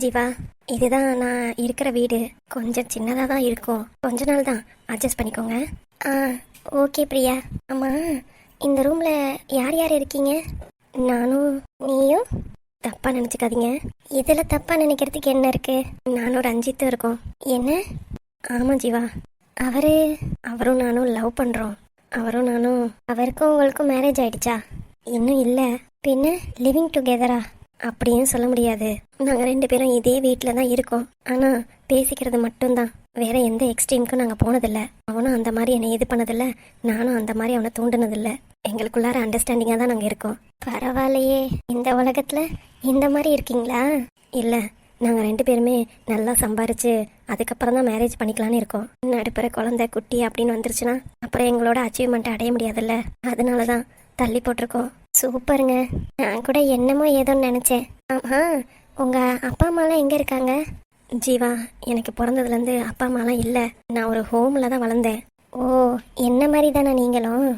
ஜீவா. இதுதான் நான் இருக்கிற வீடு. கொஞ்சம் சின்னதாக தான் இருக்கும், கொஞ்ச நாள் தான், அட்ஜஸ்ட் பண்ணிக்கோங்க. ஆ ஓகே பிரியா. ஆமாம், இந்த ரூமில் யார் யார் இருக்கீங்க? நானும் நீயும். தப்பாக நினச்சிக்காதீங்க. இதில் தப்பாக நினைக்கிறதுக்கு என்ன இருக்குது? நானும் ரஞ்சித்தும் இருக்கோம். என்ன? ஆமாம் ஜீவா, அவரும் நானும் லவ் பண்ணுறோம். அவரும் நானும். அவருக்கும் உங்களுக்கும் மேரேஜ் ஆயிடுச்சா? இன்னும் இல்லை. பின்ன லிவிங் டுகெதரா? அப்படியும் சொல்ல முடியாது. நாங்கள் 2 பேரும் இதே வீட்டில் தான் இருக்கோம். ஆனால் பேசிக்கிறது மட்டும்தான். வேற எந்த எக்ஸ்ட்ரீமுக்கும் நாங்கள் போனதில்லை. அவனும் அந்த மாதிரி என்னை இது பண்ணதில்லை, நானும் அந்த மாதிரி அவனை தூண்டினதில்லை. எங்களுக்குள்ளார அண்டர்ஸ்டாண்டிங்காக தான் நாங்கள் இருக்கோம். பரவாயில்லையே, இந்த உலகத்தில் இந்த மாதிரி இருக்கீங்களா? இல்லை, நாங்கள் 2 பேருமே நல்லா சம்பாரிச்சு அதுக்கப்புறம் தான் மேரேஜ் பண்ணிக்கலான்னு இருக்கோம். நடுப்புற குழந்தை குட்டி அப்படின்னு வந்துருச்சுன்னா அப்புறம் எங்களோட அச்சீவ்மெண்ட் அடைய முடியாதுல்ல, அதனால தான் தள்ளி போட்டிருக்கோம். சூப்பருங்க. நான் கூட என்னமோ ஏதோன்னு நினச்சேன். ஆமாம், உங்கள் அப்பா அம்மாலாம் எங்கே இருக்காங்க? ஜீவா, எனக்கு பிறந்ததுலேருந்து அப்பா அம்மாலாம் இல்லை. நான் ஒரு ஹோமில் தான் வளர்ந்தேன். ஓ, என்ன மாதிரி தானே நீங்களும்?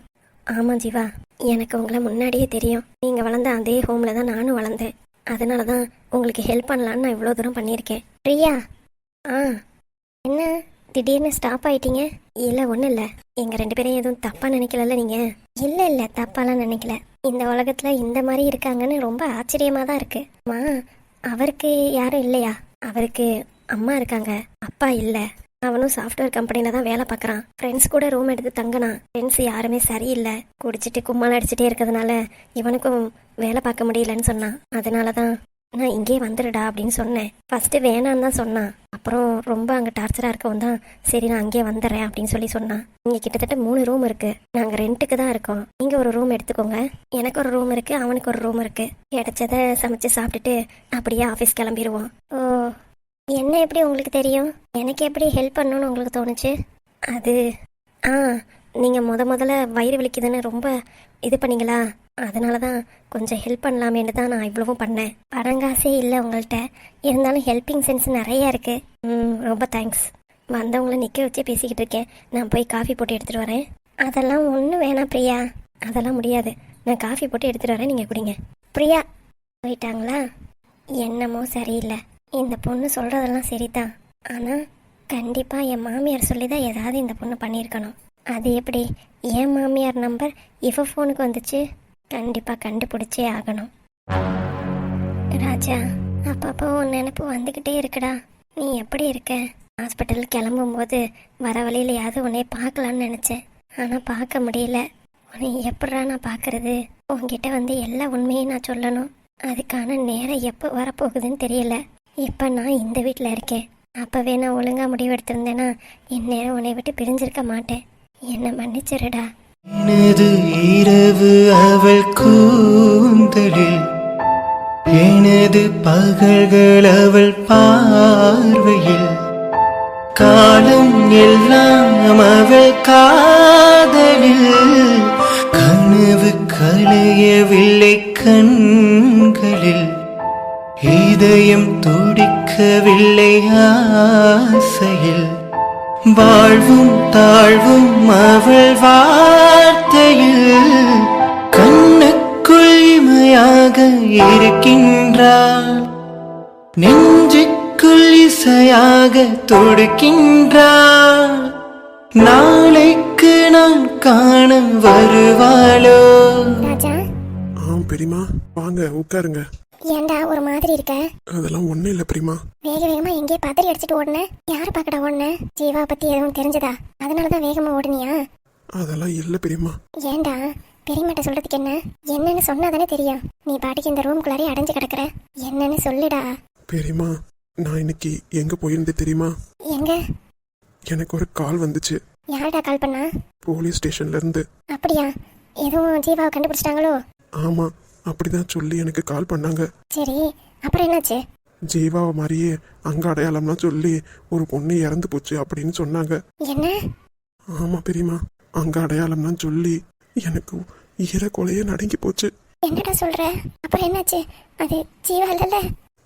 ஆமாம் ஜீவா, எனக்கு உங்களை முன்னாடியே தெரியும். நீங்கள் வளர்ந்த அதே ஹோமில் தான் நானும் வளர்ந்தேன். அதனால தான் உங்களுக்கு ஹெல்ப் பண்ணலான்னு நான் இவ்வளோ தூரம் பண்ணியிருக்கேன். பிரியா. ஆ என்ன திடீர்னு ஸ்டாப் ஆயிட்டீங்க? இல்லை, ஒன்றும் இல்லை. எங்கள் 2 பேரையும் எதுவும் தப்பாக நினைக்கல நீங்கள்? இல்லை இல்லை, தப்பாலாம் நினைக்கல. இந்த உலகத்தில் இந்த மாதிரி இருக்காங்கன்னு ரொம்ப ஆச்சரியமாக தான் இருக்கு. அம்மா, அவருக்கு யாரும் இல்லையா? அவருக்கு அம்மா இருக்காங்க, அப்பா இல்லை. அவனும் சாஃப்ட்வேர் கம்பெனியில் தான் வேலை பார்க்குறான். ஃப்ரெண்ட்ஸ் கூட ரூம் எடுத்து தங்கினான். ஃப்ரெண்ட்ஸ் யாருமே சரியில்லை. குடிச்சிட்டு கும்மால் அடிச்சுட்டே இருக்கிறதுனால இவனுக்கும் வேலை பார்க்க முடியலன்னு சொன்னான். அதனால தான் நான் இங்கே வந்துடுடா அப்படின்னு சொன்னேன். ஃபஸ்ட்டு வேணான்னு தான் சொன்னான். அப்புறம் ரொம்ப அங்கே டார்ச்சராக இருக்கவும் தான் சரி நான் அங்கே வந்துடுறேன் அப்படின்னு சொன்னான். இங்கே கிட்டத்தட்ட 3 ரூம் இருக்குது. நாங்கள் ரெண்ட்டுக்கு தான் இருக்கோம். நீங்கள் ஒரு ரூம் எடுத்துக்கோங்க. எனக்கு ஒரு ரூம் இருக்குது, அவனுக்கு ஒரு ரூம் இருக்குது. கிடைச்சதை சமைச்சு சாப்பிட்டுட்டு அப்படியே ஆஃபீஸ் கிளம்பிடுவோம். ஓ, என்ன எப்படி உங்களுக்கு தெரியும்? எனக்கு எப்படி ஹெல்ப் பண்ணணும்னு உங்களுக்கு தோணுச்சு? அது நீங்கள் முதல்ல வயிறு வலிக்குதுன்னு ரொம்ப இது பண்ணீங்களா? அதனால தான் கொஞ்சம் ஹெல்ப் பண்ணலாமேன்னு தான் நான் இவ்வளவும் பண்ணேன். பணங்காசே இல்லை உங்கள்கிட்ட, இருந்தாலும் ஹெல்பிங் சென்ஸ் நிறையா இருக்குது. ரொம்ப தேங்க்ஸ். வந்தவங்கள நிற்க வச்சே பேசிக்கிட்டு இருக்கேன். நான் போய் காஃபி போட்டு எடுத்துகிட்டு வரேன். அதெல்லாம் ஒன்றும் வேணாம் பிரியா. அதெல்லாம் முடியாது. நான் காஃபி போட்டு எடுத்துகிட்டு வரேன், நீங்கள் குடிங்க. பிரியா போயிட்டாங்களா? என்னமோ சரியில்லை. இந்த பொண்ணு சொல்கிறதெல்லாம் சரிதான், ஆனால் கண்டிப்பாக என் மாமியார் சொல்லி தான் ஏதாவது இந்த பொண்ணு பண்ணியிருக்கணும். அது எப்படி என் மாமியார் நம்பர் இவ ஃபோனுக்கு வந்துச்சு? கண்டிப்பாக கண்டுபிடிச்சே ஆகணும். ராஜா, அப்பப்போ உன் நினப்பு வந்துக்கிட்டே இருக்குடா. நீ எப்படி இருக்க? ஹாஸ்பிட்டல் கிளம்பும்போது வர வழியிலையாவது உன்னை பார்க்கலான்னு நினச்சேன், ஆனால் பார்க்க முடியல. உன்னை எப்படா நான் பார்க்கறது? உன்கிட்ட வந்து எல்லா உண்மையும் நான் சொல்லணும். அதுக்கான நேரம் எப்போ வரப்போகுதுன்னு தெரியல. இப்போ நான் இந்த வீட்டில் இருக்கேன். அப்போவே நான் ஒழுங்காக முடிவெடுத்திருந்தேன்னா இந்நேரம் உன்னை விட்டு பிரிஞ்சிருக்க மாட்டேன். என்னை மன்னிச்சிருடா. எனது இரவு அவள் கூந்தலில், எனது பகல்கள் அவள் பார்வையில், காலம் எல்லாம் அவள் காதலில், கனவு கலையவில்லை கண்களில், இதயம் துடிக்கவில்லை ஆசையில், வாழ்வும் தாழ்வும் அவள் வார்த்தையில், கண்ணுக்குள் இமையாக இருக்கின்றாள், நெஞ்சுக்குள் இசையாக துடிக்கின்றாள். நாளைக்கு நான் காண வருவாளோ? ராஜா. பெரியமா வாங்க உட்காருங்க. ஏண்டா ஒரு மாதிரி இருக்க? அதெல்லாம் ஒண்ணும் இல்ல பெரியமா. வேக வேகமா எங்கே பதறி அடிச்சிட்டு ஓடுன? யார பாக்கடா ஓடுன? ஜீவா பத்தி எதுவும் தெரிஞ்சதா? அதனாலதான் வேகமா ஓடுனியா? அதெல்லாம் இல்ல பெரியமா. ஏண்டா பெரியமாட்ட சொல்றதுக்கு என்ன? என்னன்னு சொன்னாதானே தெரியும். நீ பாட்டுக்கு இந்த ரூம்குள்ளாரே அடைஞ்சு கிடக்குற. என்னன்னு சொல்லுடா. பெரியமா, நான் இன்னைக்கு எங்க போயிருந்தேன் தெரியுமா? எங்க? எனக்கு ஒரு கால் வந்துச்சு. யார்டா கால் பண்ணா? போலீஸ் ஸ்டேஷன்ல இருந்து. அப்படியா? எதுவும் ஜீவாவை கண்டுபிடிச்சிட்டாங்களோ? ஆமா, அப்படிதான் சொல்லி எனக்கு கால் பண்ணாங்க. சரி, அப்புறம் என்னாச்சு? ஜீவாவை மாதிரியே அங்க அடையாளம்லாம் சொல்லி ஒரு பொண்ணு இறந்து போச்சு அப்படின்னு சொன்னாங்க. என்ன? ஆமா பெரியமா, அங்க அடையாளம்லாம் சொல்லி எனக்கு ஈர கொலையே நடுங்கி போச்சு. என்னடா சொல்ற? அப்புறம் என்னாச்சு? அது ஜீவா இல்லல?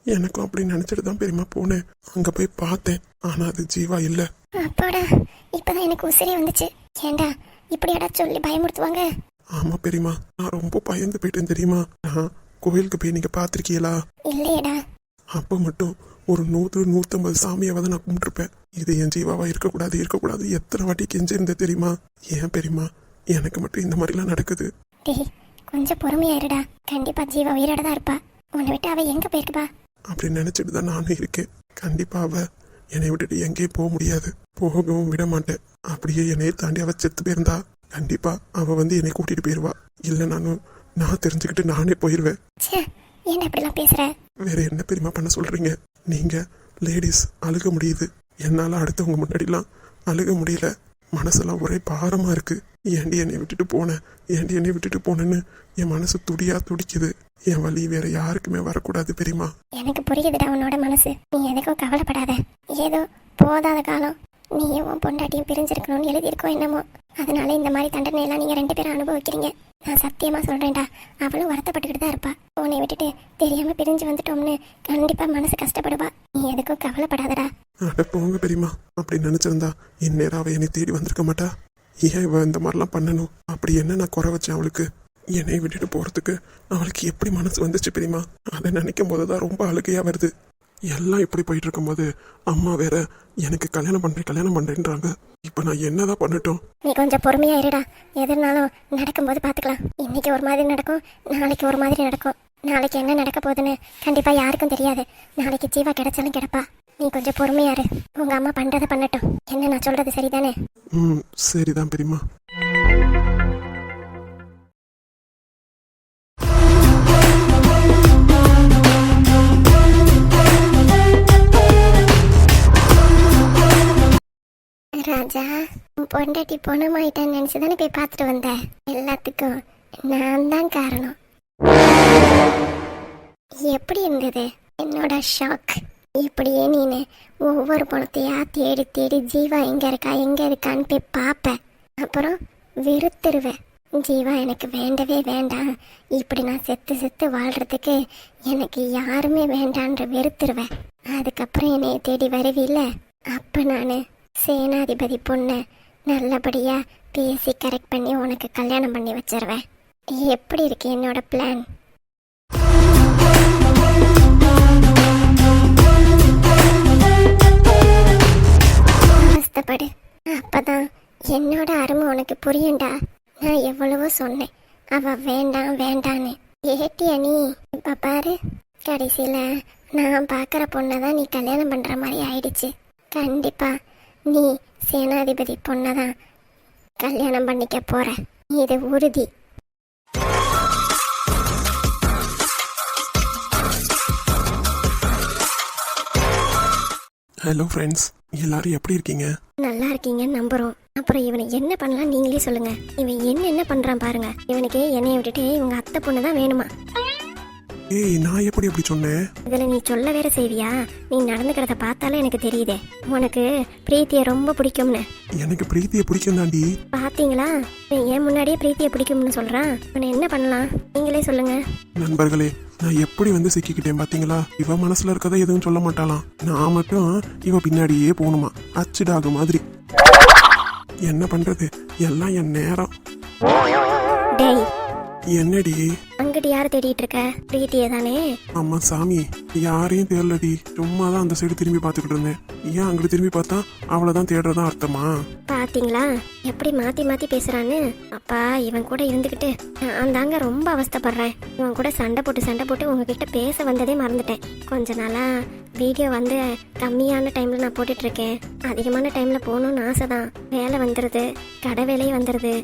எனக்கும் அப்படி நினைச்சிட்டு தான் பெரியமா போனேன். அங்க போய் பார்த்தேன், ஆனா அது ஜீவா இல்ல. அப்பாடா, இப்பதான் எனக்கு உசிரே வந்துச்சு. ஏண்டா இப்படியாடா சொல்லி பயமுறுத்துவாங்க? ஆமா பெரியமா, நான் ரொம்ப பயந்து போயிட்டேன் தெரியுமா. நான் கோயிலுக்கு போய் நீங்க பாத்திருக்கீங்களா? இல்லையடா. அப்போ மட்டும் ஒரு 100-150 சாமியாவை தான் நான் கும்பிட்டுருப்பேன். இது என் ஜீவாவா இருக்கக்கூடாது எத்தனை வாட்டி கெஞ்சிருந்தேன் தெரியுமா? ஏன் பெரியம்மா எனக்கு மட்டும் இந்த மாதிரிலாம் நடக்குது? டேய் கொஞ்சம் பொறுமையா இருடா. கண்டிப்பா ஜீவா உயிரோட தான் இருப்பா. உன்னை விட்டு அவ எங்க போயிருப்பா? அப்படின்னு நினைச்சிட்டு தான் நானும் இருக்கேன். கண்டிப்பா அவ என்னை விட்டுட்டு எங்கேயும் போக முடியாது, போகவும் விட மாட்டேன். அப்படியே என்னையை தாண்டி அவ செத்து போயிருந்தா கண்டிப்பா அவ வந்து என்னை கூட்டிட்டு போயிருவா. இல்லை நான் தெரிஞ்சுக்கிட்டு நானே போயிருவேன். ச்சே, ஏன்டா இப்படிலாம் பேசுற? வேற என்ன பெரியமா பண்ண சொல்றீங்க? நீங்க லேடிஸ் அழுக முடியுது, என்னால அடுத்தவங்க முன்னாடிலாம் அழுக முடியல. மனசெல்லாம் ஒரே பாரமா இருக்கு. ஏண்டி என்னை விட்டுட்டு போனேன்னு என் மனசு துடிக்குது. என் வலி வேற யாருக்குமே வரக்கூடாது பெரியமா. எனக்கு புரியுதுடா உன்னோட மனசு. நீ எதுக்கும் கவலைப்படாத. ஏதோ போதாத காலம் நீயும் உன் பொண்டாட்டியும் பிரிஞ்சிருக்கணும்னு எழுதியிருக்கோ என்னமோ, அதனால இந்த மாதிரி தண்டனை எல்லாம் நீங்க 2 பேரும் அனுபவிக்கிறீங்க. நான் சத்தியமா சொல்றேன்டா, அவளும் வருத்தப்பட்டுக்கிட்டு தான் இருப்பா. உன்னை விட்டுட்டு தெரியாம பிரிஞ்சு வந்துட்டோம்னு கண்டிப்பா மனசு கஷ்டப்படுவா. நீ எதுக்கும் கவலைப்படாதடா. அட போங்க பெரியமா, அப்படி நினைச்சிருந்தா இந்நேரம் அவ என்னை தேடி வந்திருக்க மாட்டா. ஏன் இவ இந்த மாதிரிலாம் பண்ணணும்? அப்படி என்ன நான் குறை வச்சேன் அவளுக்கு? என்னை விட்டுட்டு போறதுக்கு அவளுக்கு எப்படி மனசு வந்துச்சு பெரியமா? அதை நினைக்கும் போதுதான் ரொம்ப அழுகையா வருது. எல்லாம் இப்படி போயிட்டு இருக்கும்போது அம்மா வேற எனக்கு கல்யாணம் பண்றேன்றாங்க. இப்ப நான் என்னதான் பண்ணட்டும்? நீ கொஞ்சம் பொறுமையா இருடா. எதுனாலும் நடக்கும்போது பாத்துக்கலாம். இன்னைக்கு ஒரு மாதிரி நடக்கும், நாளைக்கு ஒரு மாதிரி நடக்கும். நாளைக்கு என்ன நடக்க போகுதுன்னு கண்டிப்பா யாருக்கும் தெரியாது. நாளைக்கு ஜீவா கிடைச்சாலும் கிடப்பா. நீ கொஞ்சம் பொறுமையா இரு. உங்க அம்மா பண்றதை பண்ணட்டும். என்ன நான் சொல்றது சரிதானே? சரிதான் பெரியமா. ராஜா, உன் பொண்டாட்டி பொணமாயிட்டான்னு நினைச்சுதானே போய் பார்த்துட்டு வந்தேன். எல்லாத்துக்கும் நான் தான் காரணம். எப்படி இருந்தது என்னோட ஷாக்? இப்படியே நீனு ஒவ்வொரு பணத்தையா தேடி தேடி ஜீவா எங்க இருக்கான்னு போய் பார்ப்ப. அப்புறம் வெறுத்துருவேன். ஜீவா எனக்கு வேண்டவே வேண்டாம், இப்படி நான் செத்து வாழ்றதுக்கு எனக்கு யாருமே வேண்டான்ற வெறுத்துருவேன். அதுக்கப்புறம் என்னைய தேடி வருவில்ல, அப்ப நான் சேனாதிபதி பொண்ணு நல்லபடியா பேசி கரெக்ட் பண்ணி உனக்கு கல்யாணம் பண்ணி வச்சிருவேன். எப்படி இருக்கு என்னோட பிளான்? அவஸ்தைப்படு, அப்பதான் என்னோட அருமை உனக்கு புரியும்டா. நான் எவ்வளவோ சொன்னேன், அவ வேண்டான்னு. ஏட்டியா நீ? இப்ப பாரு, கடைசியில நான் பாக்குற பொண்ணதான் நீ கல்யாணம் பண்ற மாதிரி ஆயிடுச்சு. கண்டிப்பா நீ சேனாதிபதி பொண்ணதான் கல்யாணம் பண்ணிக்க போற, இது உறுதி. ஹலோ ஃப்ரெண்ட்ஸ், எல்லாரும் எப்படி இருக்கீங்க? நல்லா இருக்கீங்கன்னு நம்புறோம். அப்புறம் இவனை என்ன பண்ணலாம் நீங்களே சொல்லுங்க. இவன் என்ன பண்றான் பாருங்க. இவனுக்கு என்னைய விட்டுட்டு இவங்க அத்தை பொண்ணு தான் வேணுமா? ஏய், நான் எப்படி அப்படி சொன்னேன்? இதுல நீ சொல்ல வேற செய்வியா? நீ நடந்துக்கிறத பார்த்தாலே எனக்கு தெரியுதே உனக்கு பிரீத்திய ரொம்ப பிடிக்கும்னு. எனக்கு பிரீத்தியை பிடிக்கும் தாண்டி. பாத்தீங்களா, ஏன் முன்னாடியே பிரீத்திய பிடிக்கும்னு சொல்றான். இவனை என்ன பண்ணலாம் நீங்களே சொல்லுங்க. நண்பர்களே, நான் எப்படி வந்து சிக்கிக்கிட்டேன் பாத்தீங்களா? இவ மனசுல இருக்கதை எதுவும் சொல்ல மாட்டாளாம். நான் மட்டும் இவ பின்னாடியே போகணுமா, அச்சுடாகு மாதிரி. என்ன பண்றது, எல்லாம் என் நேரம். டேய், என்னடி? அங்கிட்டு யாரை தேடிட்டு இருக்க? பிரீத்தியே தானே? அம்மா சாமி, யாரையும் தேடலடி, சும்மா தான் அந்த சைடு திரும்பி பார்த்துக்கிட்டு இருந்தேன். ஏன் அங்கிட்டு திரும்பி பார்த்தா அவ்வளவுதான் தேடுறதா அர்த்தமா? பாத்தீங்களா எப்படி மாத்தி பேசுறான்னு? அப்பா இவன் கூட இருந்துகிட்டு நான் தாங்க ரொம்ப அவஸ்தைப்படுறேன். இவன் கூட சண்டை போட்டு உங்ககிட்ட பேச வந்ததே மறந்துட்டேன். கொஞ்ச நாளா வீடியோ வந்து கம்மியான டைம்ல நான் போட்டுட்டு இருக்கேன். அதிகமான டைம்ல போகணும்னு ஆசைதான். வேலை வந்துடுது, கடை வேலையும் வந்துடுது.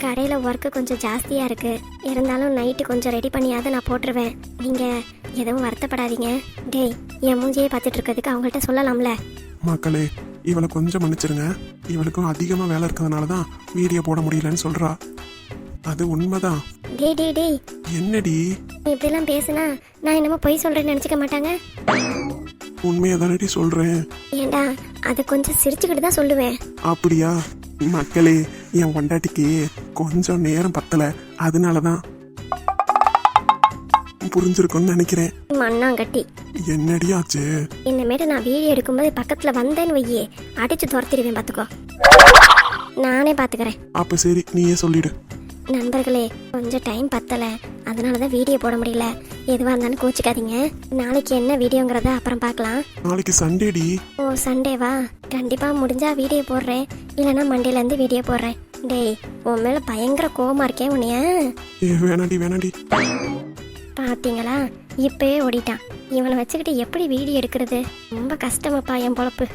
கடையில் ஒர்க்கு கொஞ்சம் ஜாஸ்தியாக இருக்குது. இருந்தாலும் நைட்டு கொஞ்சம் ரெடி பண்ணியாவது நான் போட்டுருவேன். நீங்கள் எதுவும் வருத்தப்படாதீங்க. டேய், என் மூஞ்சியே பார்த்துட்டு இருக்கிறதுக்கு அவங்கள்ட்ட சொல்லலாம்ல. மக்களே, இவளை கொஞ்சம் மன்னிச்சிருங்க. இவளுக்கும் அதிகமாக வேலை இருக்கிறதுனால தான் வீடியோ போட முடியலன்னு சொல்கிறா. அது உண்மைதான். டேய் என்னடி இப்படிலாம் பேசுனா நான் என்னமோ பொய் சொல்கிறேன்னு நினச்சிக்க மாட்டாங்க. உண்மையை தானடி சொல்கிறேன். ஏண்டா, அது கொஞ்சம் சிரிச்சுக்கிட்டு தான் சொல்லுவேன். அப்படியா? மக்களே, என் பொண்டாட்டிக்கு கொஞ்சம் நேரம் பத்தல, அதனாலதான். புரிஞ்சிருக்கும்னு நினைக்கிறேன். மண்ணாங்கட்டி, என்னடி ஆச்சு? இனிமேட்டு நான் வீடியோ எடுக்கும்போது பக்கத்துல வந்தேன்னு வையே, அடிச்சு துரத்திடுவேன். பாத்துக்கோ, நானே பாத்துக்கிறேன். அப்ப சரி, நீயே சொல்லிடு. நண்பர்களே கொஞ்சம் டைம் பத்தல, அதனால தான் வீடியோ போட முடியல. எதுவாக இருந்தாலும் கோச்சிக்காதீங்க. நாளைக்கு என்ன வீடியோங்கிறத அப்புறம் பார்க்கலாம். நாளைக்கு சண்டேடி. ஓ சண்டேவா? கண்டிப்பாக முடிஞ்சா வீடியோ போடுறேன், இல்லைன்னா மண்டேலேருந்து வீடியோ போடுறேன். டேய், உன் மேலே பயங்கர கோவமா இருக்கேன் உன்னைய. வேணாடி. பார்த்தீங்களா, இப்பவே ஓடிட்டான். இவனை வச்சுக்கிட்டு எப்படி வீடியோ எடுக்கிறது? ரொம்ப கஷ்டமாப்பா என் பொழப்பு.